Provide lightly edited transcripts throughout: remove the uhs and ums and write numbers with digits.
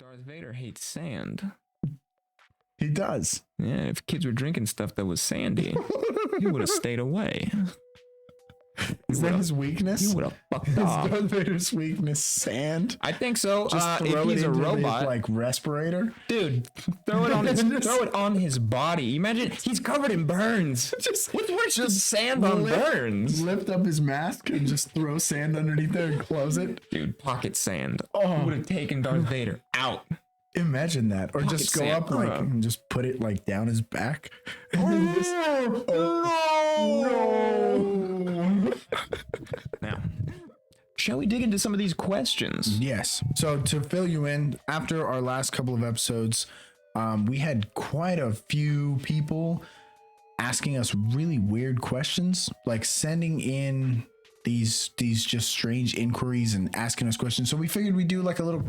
Darth Vader hates sand. He does. Yeah, if kids were drinking stuff that was sandy, he would have stayed away. Is that his weakness? He would have fucked Is off. Darth Vader's weakness sand? I think so. Just If throw he's it a into robot, his, like, respirator. dude, throw it on his body. Imagine he's covered in burns. What's worse than sand on burns? Lift up his mask and just throw sand underneath there and close it. Dude, pocket sand. Oh. Would have taken Darth Vader out. Imagine that, or Pocket just go sand. up like and just put it like down his back. No. Now, shall we dig into some of these questions? Yes. So to fill you in, after our last couple of episodes, we had quite a few people asking us really weird questions, like sending in these just strange inquiries and asking us questions. So we figured we'd do like a little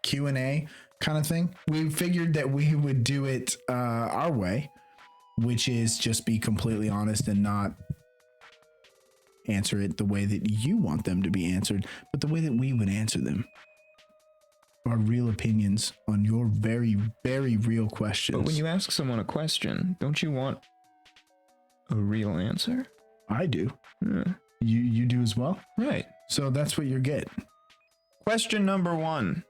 Q&A kind of thing. We figured that we would do it our way, which is just be completely honest and not answer it the way that you want them to be answered, but the way that we would answer them. Our real opinions on your very, very real questions. But when you ask someone a question, don't you want a real answer? I do. Yeah. You do as well? Right. So that's what you get. Question number 1.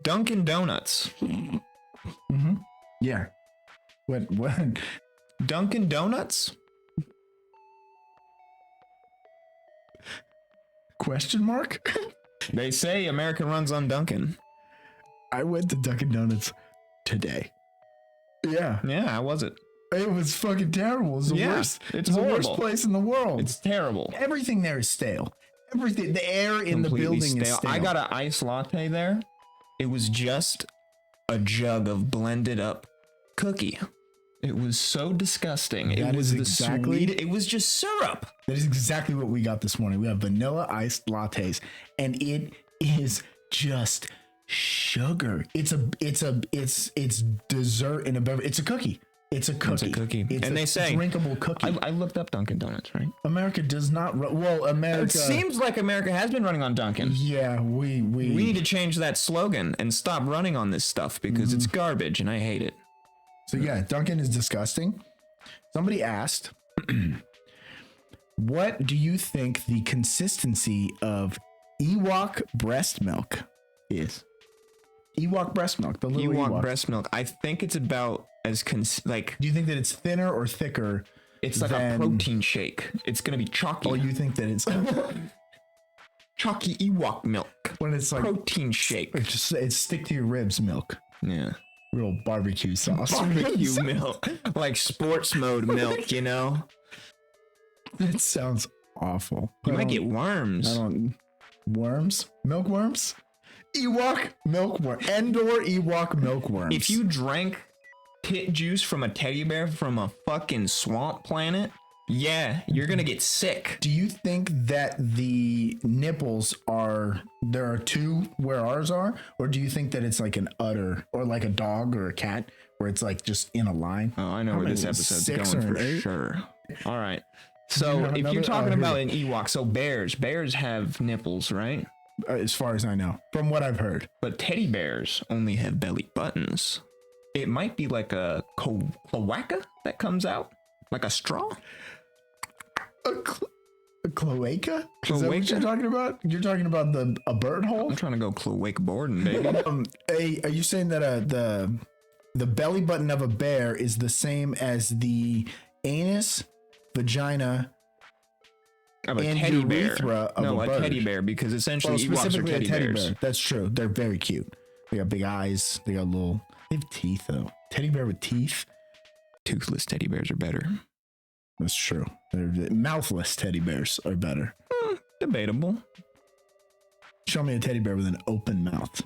Dunkin' Donuts. Mm-hmm. Yeah. What? Dunkin' Donuts? Question mark? They say America runs on Dunkin'. I went to Dunkin' Donuts today. Yeah. Yeah, how was it? It was fucking terrible. It was the worst. It's the horrible. worst place in the world. It's terrible. Everything there is stale. Everything. The air in the Completely building is stale. I got an iced latte there. It was just a jug of blended up cookie. It was so disgusting. That it was is exactly- it was just syrup. That is exactly what we got this morning. We have vanilla iced lattes, and it is just sugar. It's dessert in a beverage. It's a cookie. It's a cookie. It's a cookie. It's And a they say drinkable cookie. I looked up Dunkin' Donuts, right? America does not well, America. It seems like America has been running on Dunkin'. Yeah, we need to change that slogan and stop running on this stuff because it's garbage and I hate it. So yeah, Dunkin' is disgusting. Somebody asked, what do you think the consistency of Ewok breast milk is? Ewok breast milk, the little Ewok Ewok. breast milk. I think it's about as like Do you think that it's thinner or thicker? it's like a protein shake. It's gonna be chalky. Oh, you think that it's Chalky Ewok milk. when it's like Protein shake. it's stick to your ribs milk, Yeah. real barbecue sauce. Barbecue milk. Like sports mode milk, you know? That sounds awful. You might get worms. Worms, milkworms, Ewok milkworm, Endor Ewok milkworms. If you drank tit juice from a teddy bear from a fucking swamp planet, yeah, you're gonna get sick. Do you think that the nipples there are two where ours are, or do you think that it's like an udder or like a dog or a cat where it's like just in a line? Oh, I know How where this many? episode's 6 going or for 8? sure. All right. Do you So have if another? you're talking Here about we an Ewok, so bears have nipples, right? As far as I know, from what I've heard. But teddy bears only have belly buttons. It might be like a cloaca that comes out, like a straw. A cloaca? Is that what Cloaca? you're talking about? You're talking about a bird hole? I'm trying to go cloaca boarding, baby. Are you saying that the belly button of a bear is the same as the anus, vagina, Of a and teddy urethra bear. of No, a a bird? teddy bear, because essentially Well, Ewoks are specifically teddy, a teddy bears. bear. That's true. They're very cute. They got big eyes. They got they have teeth though. Teddy bear with teeth. Toothless teddy bears are better. That's true. Mouthless teddy bears are better. Debatable. Show me a teddy bear with an open mouth.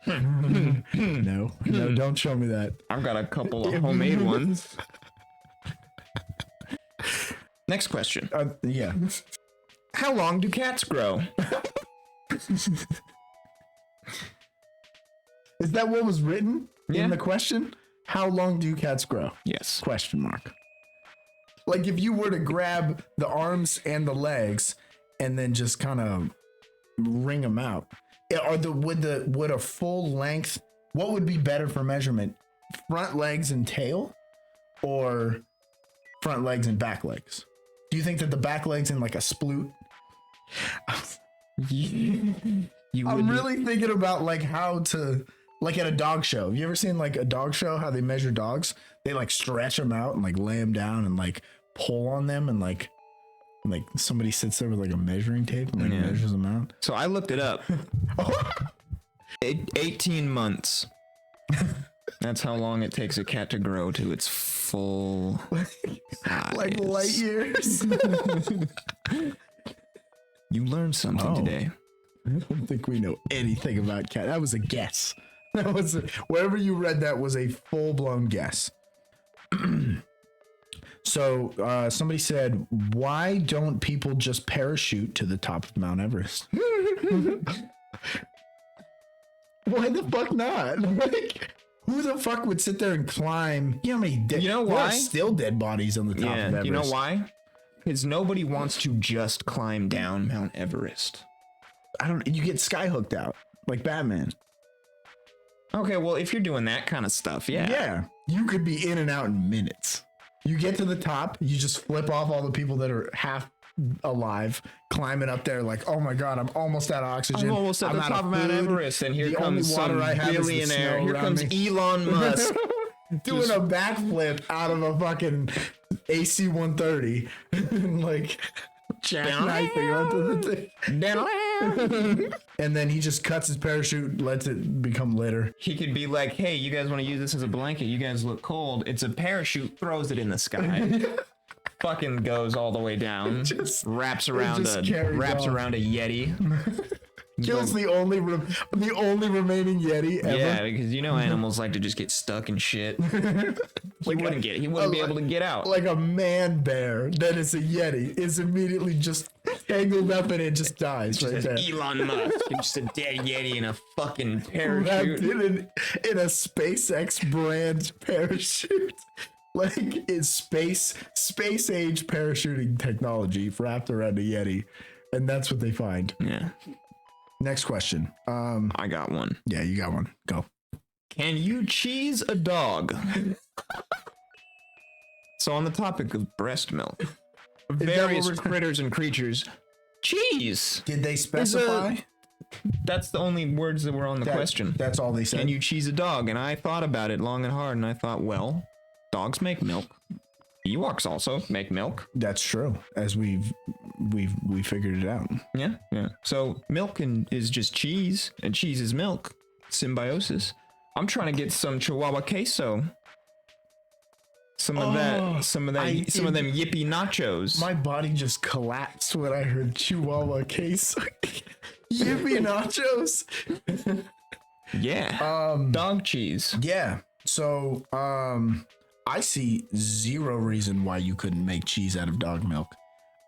No, don't show me that. I've got a couple of homemade ones. Next question. Yeah. How long do cats grow? Is that what was written Yeah. in the question? How long do cats grow? Yes. Question mark. Like if you were to grab the arms and the legs and then just kind of wring them out, would a full length, what would be better for measurement? Front legs and tail, or front legs and back legs? Do you think that the back legs in like a sploot? I'm really thinking about like how to, like at a dog show. Have you ever seen like a dog show, how they measure dogs? They like stretch them out and like lay them down and like pull on them, and like somebody sits there with like a measuring tape and like measures them out. So I looked it up. 18 months. That's how long it takes a cat to grow to its full size. Like light years. You learned something today. I don't think we know anything about cat. That was a guess. That was wherever you read that was a full-blown guess. So somebody said, why don't people just parachute to the top of Mount Everest? Why the fuck not? Like, who the fuck would sit there and climb? You know how many You know there why? are still dead bodies on the top of Everest. You know why? Because nobody wants to just climb down Mount Everest. You get skyhooked out like Batman. Okay, well, if you're doing that kind of stuff, Yeah. You could be in and out in minutes. You get to the top, you just flip off all the people that are half alive, climbing up there like, oh my God, I'm almost out of oxygen. I'm almost at the top of Mount Everest, and here comes some billionaire. Here comes Elon Musk. Doing a backflip out of a fucking AC-130. Like, jackknifing onto the thing. And then he just cuts his parachute, lets it become litter. He could be like, hey, you guys want to use this as a blanket? You guys look cold. It's a parachute, throws it in the sky. Fucking goes all the way down. Wraps around a Yeti. Kills the only remaining Yeti ever. Yeah, because you know animals like to just get stuck in shit. He wouldn't be able to get out. Like a man bear that is a Yeti is immediately just tangled up and it just dies right there. Elon Musk, just a dead Yeti in a fucking Wrapped parachute. in a SpaceX brand parachute. Like it's space age parachuting technology wrapped around a Yeti. And that's what they find. Yeah. Next question. I got one. Yeah, you got one. Go. Can you cheese a dog? So on the topic of breast milk, various critters and creatures, cheese. Did they specify? That's the only words that were on the question. That's all they said. Can you cheese a dog? And I thought about it long and hard, and I thought, well, dogs make milk. Ewoks also make milk. That's true. As we figured it out. Yeah. So milk is just cheese, and cheese is milk. Symbiosis. I'm trying to get some Chihuahua queso. Some of them yippee nachos. My body just collapsed when I heard Chihuahua queso. Yippee nachos. Yeah. Dog cheese. Yeah. So, I see zero reason why you couldn't make cheese out of dog milk.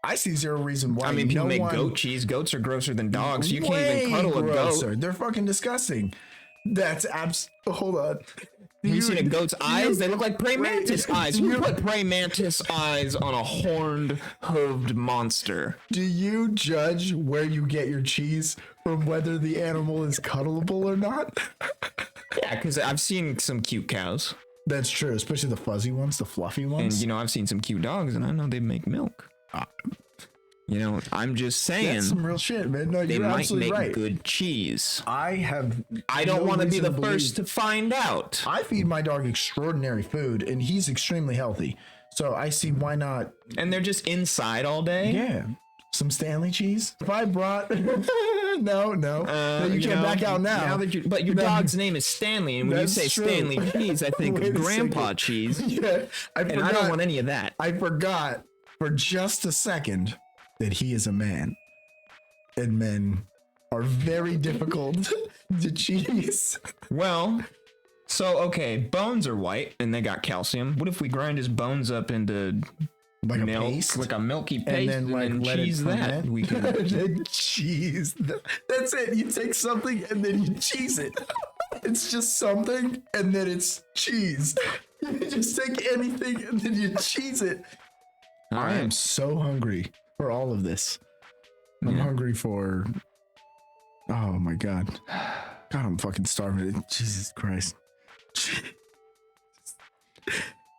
I see zero reason why. I mean, people make goat cheese. Goats are grosser than dogs. You can't even cuddle a goat. They're fucking disgusting. That's hold on. Have you seen a goat's eyes? They look like praying mantis eyes. You put praying mantis eyes on a horned, hooved monster. Do you judge where you get your cheese from whether the animal is cuddleable or not? Yeah, because I've seen some cute cows. That's true, especially the fuzzy ones, the fluffy ones. And, I've seen some cute dogs, and I know they make milk. I'm just saying. That's some real shit, man. No, they you're might absolutely make right. good cheese. I don't want to be the first to find out. I feed my dog extraordinary food, and he's extremely healthy. So I see why not. And they're just inside all day? Yeah. Some Stanley cheese. If I brought... No, you can't back out now. But your dog's name is Stanley, and when you say true. Stanley cheese, I think of Grandpa cheese. Yeah, I don't want any of that. I forgot for just a second that he is a man, and men are very difficult to cheese. Well, so okay, bones are white and they got calcium. What if we grind his bones up into like milk, a paste, like a milky paste, and then let cheese it that? We can then cheese. That's it. You take something and then you cheese it. It's just something and then it's cheese. You just take anything and then you cheese it. I am so hungry for all of this. I'm hungry for Oh my God. God, I'm fucking starving. Jesus Christ.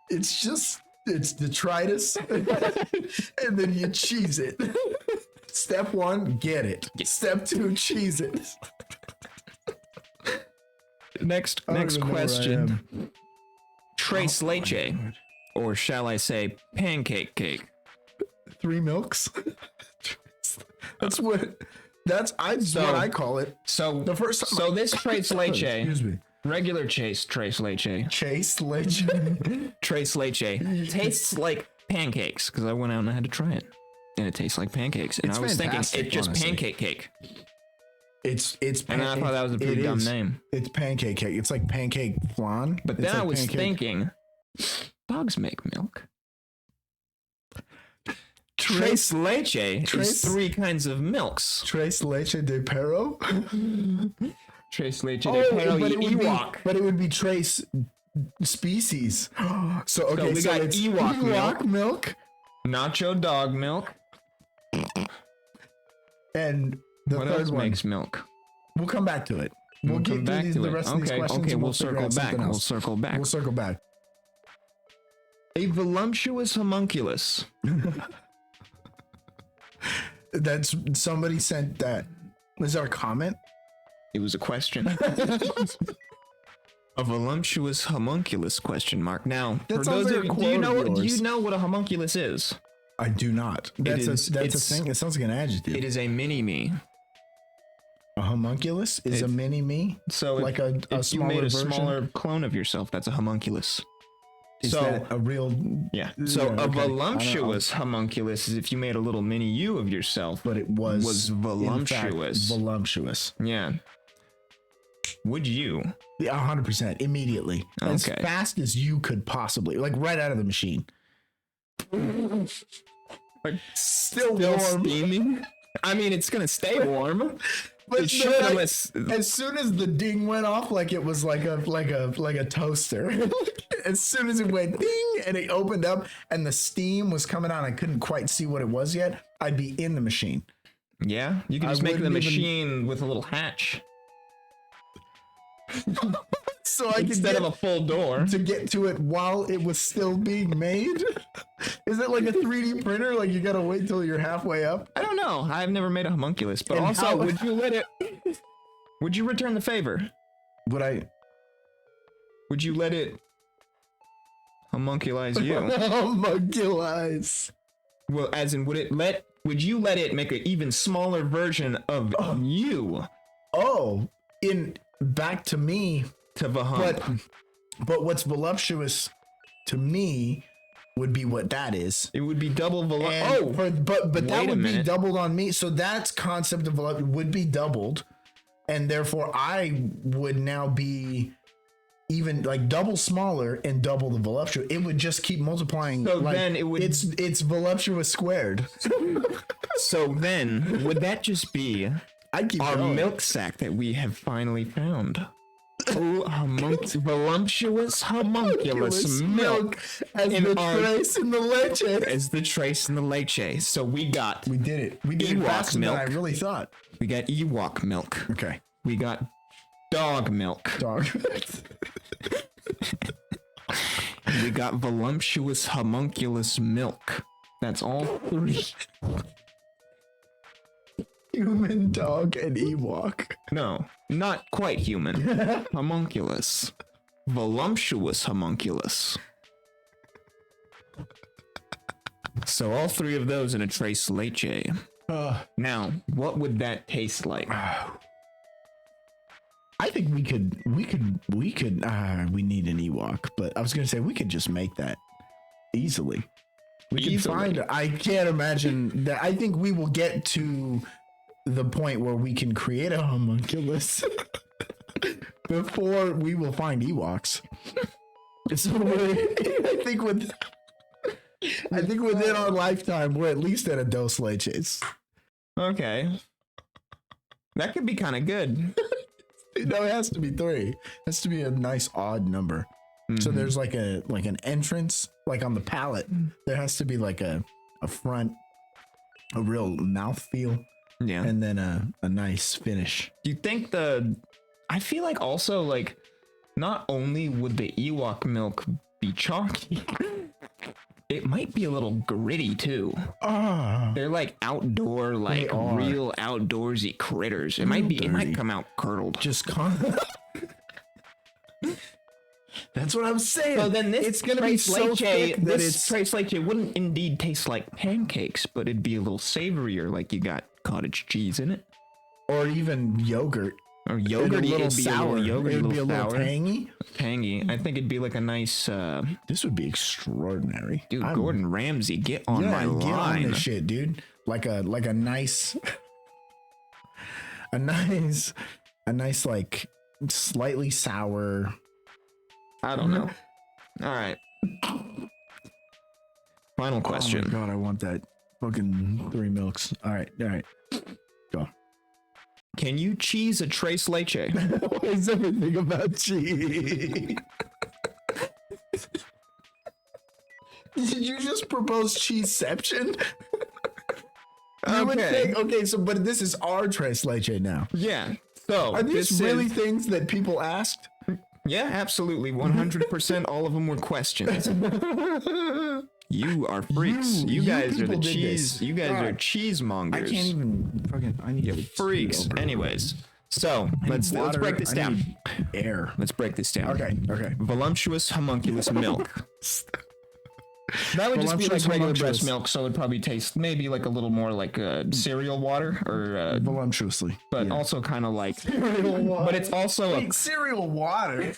It's detritus, and then you cheese it. Step 1, get it. Step 2, cheese it. Next question. Tres leche, or shall I say pancake cake? 3 milks. That's what I call it. So The first time so this tres leche, excuse me. regular tres leche, Chase leche. tres leche tastes like pancakes because I went out and I had to try it, and it tastes like pancakes. And It's I was thinking fantastic, it's just honestly. pancake cake, It's and I thought that was a pretty it dumb is. name. It's pancake cake. It's like pancake flan. But It's then I like was pancake- thinking, dogs make milk. Tres Tres leche is Tres- 3 kinds of milks. Tres leche de perro. Tres leche de perro y Ewok. But it would be trace species. So okay, we got it's Ewok milk, Nacho dog milk. and the What third else one. makes milk? We'll come back to it. We'll get come through back to the it. rest of these questions. Okay, and we'll figure circle out back. something We'll else. circle back. We'll circle back. A voluptuous homunculus. That's somebody sent that. Was that a comment? It was a question. A voluptuous homunculus ? Now, That for sounds those like a of quote of do you yours. know what a homunculus is? I do not. That's is- a it's- thing. It sounds like an adjective. It is a mini me. A homunculus is a mini me. So Like a if you smaller made a version? smaller clone of yourself, that's a homunculus. Is So that a real? yeah. So Yeah, a okay. voluptuous homunculus is if you made a little mini you of yourself. But it was in fact, voluptuous. voluptuous. Yeah. Would you? Yeah, 100%. Immediately, as Okay. fast as you could possibly, like right out of the machine. Like Still warm. steaming? I mean, it's gonna stay warm. But It should like, unless as soon as the ding went off, like it was like a toaster. As soon as it went ding and it opened up and the steam was coming out, I couldn't quite see what it was yet. I'd be in the machine. yeah, you can I just make the wouldn't even- machine with a little hatch So I could instead get of a full door. to get to it while it was still being made. Is it like a 3D printer? Like you gotta wait till you're halfway up? I don't know. I've never made a homunculus, but And also, how- would you let it? Would you return the favor? Would I? Would you let it homunculize you? Homunculize. Well, as in, would you let it make an even smaller version of you Oh, back to me. to the hump? But what's voluptuous to me would be what that is. It would be double And but that wait a would be minute. doubled on me. So that's concept of would be doubled, and therefore I would now be even like double smaller and double the voluptuous. It would just keep multiplying. So like, then it would- it's voluptuous squared. So then, would that just be I'd keep our going. milk sack that we have finally found? Oh, voluptuous homunculus milk as in the our- trace in the leche. as the trace in the leche. So we got We did it. We did it Ewok faster milk. than I really thought. Ewok milk. Okay, We got dog milk. dog. We got voluptuous homunculus milk. That's all 3. Human, dog, and Ewok. No, not quite human. Homunculus. Voluptuous homunculus. So all 3 of those in a trace leche. Now, what would that taste like? I think we need an Ewok, but I was gonna say we could just make that easily. We can Easily. find. I can't imagine that. I think we will get to the point where we can create a homunculus before we will find Ewoks. So I think within our lifetime, we're at least at a dos leches. Okay. That could be kind of good. No, it has to be 3. It has to be a nice odd number. So Mhm. there's like an entrance, like on the palate. There has to be like a front, a real mouth feel, Yeah. and then a nice finish. Do you think I feel like also like not only would the Ewok milk be chalky, it might be a little gritty too. They're like outdoor, like real outdoorsy critters. It might come out curdled. Just That's what I'm saying. So then this it's gonna be so thick that this tres leche wouldn't indeed taste like pancakes, but it'd be a little savorier, like you got cottage cheese in it, or even yogurt. Or yogurt, it'd be a little tangy. Tangy. I think it'd be like a nice. This would be extraordinary, dude. Gordon Ramsay, get on my line. Get on this shit, dude. Like a nice, a nice like slightly sour. I don't know. All right. Final question. Oh my god, I want that fucking 3 milks. All right, go. Can you cheese a tres leche? Why is everything about cheese? Did you just propose cheeseception? You would think, okay, so but this is our tres leche now. Yeah. So are these really things that people asked? Yeah, absolutely. 100%. All of them were questions. You are freaks. You guys are the cheese. You guys are cheesemongers. I can't even fucking. I need freaks. Anyways, so let's break this down. Air. Let's break this down. Okay. Voluptuous homunculus milk. That would just be like regular breast milk, so it'd probably taste maybe like a little more like cereal water or voluptuously, but also kind of like cereal water. But it's also cereal water.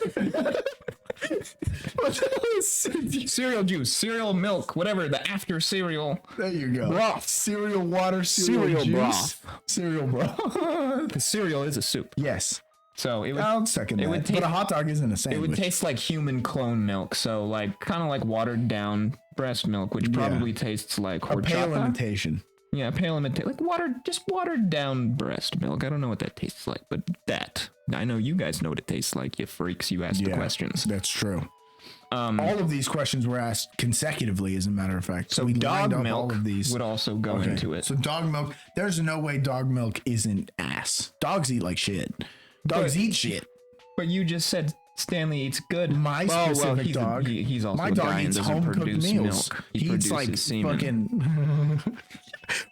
Cereal juice, cereal milk, whatever, the after cereal. There you go. Broth. Cereal water, cereal juice, broth. Cereal broth. The cereal is a soup. Yes. So it would. I'll second that. But a hot dog isn't a sandwich. It would taste like human clone milk, so like kind of like watered down breast milk, which probably tastes like horchata. A pale imitation. Yeah, pale imitation, like watered down breast milk. I don't know what that tastes like, but I know you guys know what it tastes like. You freaks, you asked the questions. That's true. All of these questions were asked consecutively, as a matter of fact. So dog milk all of these. Would also go into it. So dog milk. There's no way dog milk isn't ass. Dogs eat like shit. Dogs eat shit. But you just said Stanley eats good. My specific dog. He's also my dog eats home cooked meals. Milk. He eats like semen. Fucking.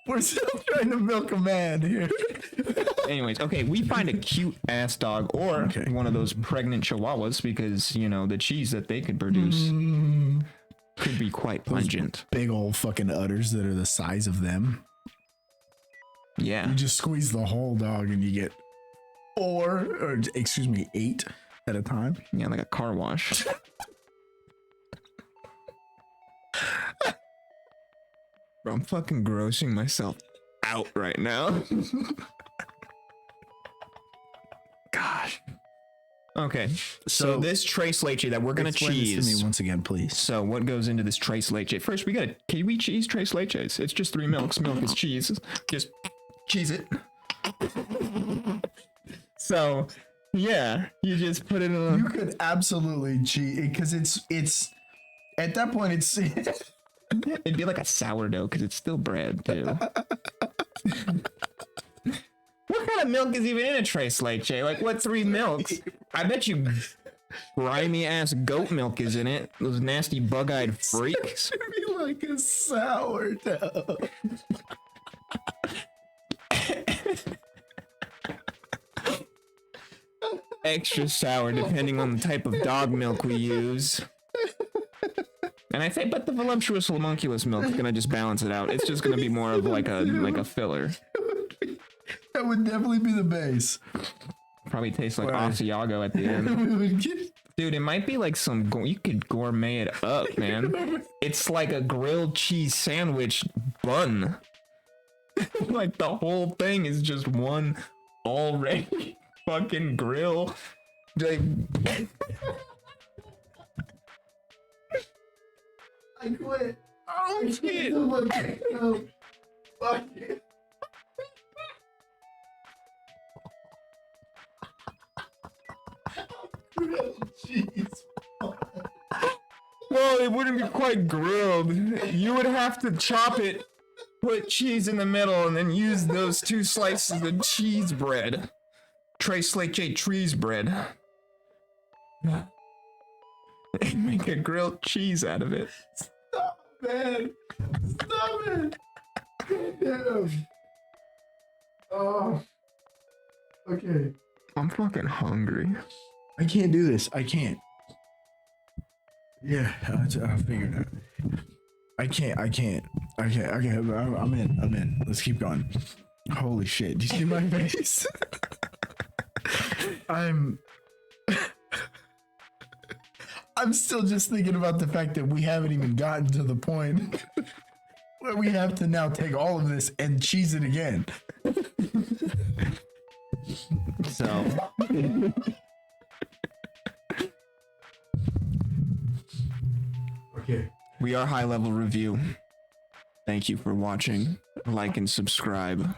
We're still trying to milk a man here. Anyways, okay, we find a cute ass dog or one of those pregnant chihuahuas because you know the cheese that they could produce could be quite pungent. Big old fucking udders that are the size of them. Yeah. You just squeeze the whole dog and you get 8 at a time. Yeah, like a car wash. Bro, I'm fucking grossing myself out right now. Gosh. Okay, so this tres leche that we're gonna cheese. This to me once again, please. So what goes into this tres leche? First, can we cheese tres leches? It's just 3 milks. Milk is cheese. Just cheese it. So, yeah, you just put it in. You could absolutely cheese because it's at that point it's. It'd be like a sourdough because it's still bread too. What kind of milk is even in a tres leche? Like what 3 milks? I bet you grimy ass goat milk is in it. Those nasty bug-eyed freaks. It should be like a sourdough. Extra sour depending on the type of dog milk we use. And I think, but the voluptuous homunculus milk is gonna just balance it out. It's just gonna be more of like a filler. That would definitely be the base. Probably tastes like Asiago at the end. Dude, it might be like you could gourmet it up, man. It's like a grilled cheese sandwich bun. Like the whole thing is just one already fucking grill. Like, I quit. Oh shit. No. Fuck it. Jeez. Well, it wouldn't be quite grilled. You would have to chop it put cheese in the middle and then use those 2 slices of cheese bread. Tres leche cheese bread. And make a grilled cheese out of it. Stop, man. Stop it. Damn. Oh. Okay. I'm fucking hungry. I can't do this. I can't. Yeah, I'll figure it out. I can't. Okay, I'm in. Let's keep going. Holy shit. Do you see my face? I'm still just thinking about the fact that we haven't even gotten to the point where we have to now take all of this and cheese it again. So okay. we are High Level Review. Thank you for watching. Like and subscribe.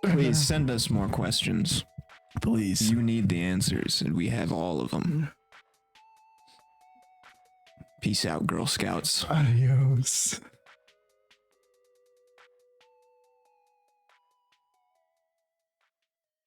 Please send us more questions. Please. You need the answers, and we have all of them. Peace out, Girl Scouts. Adios.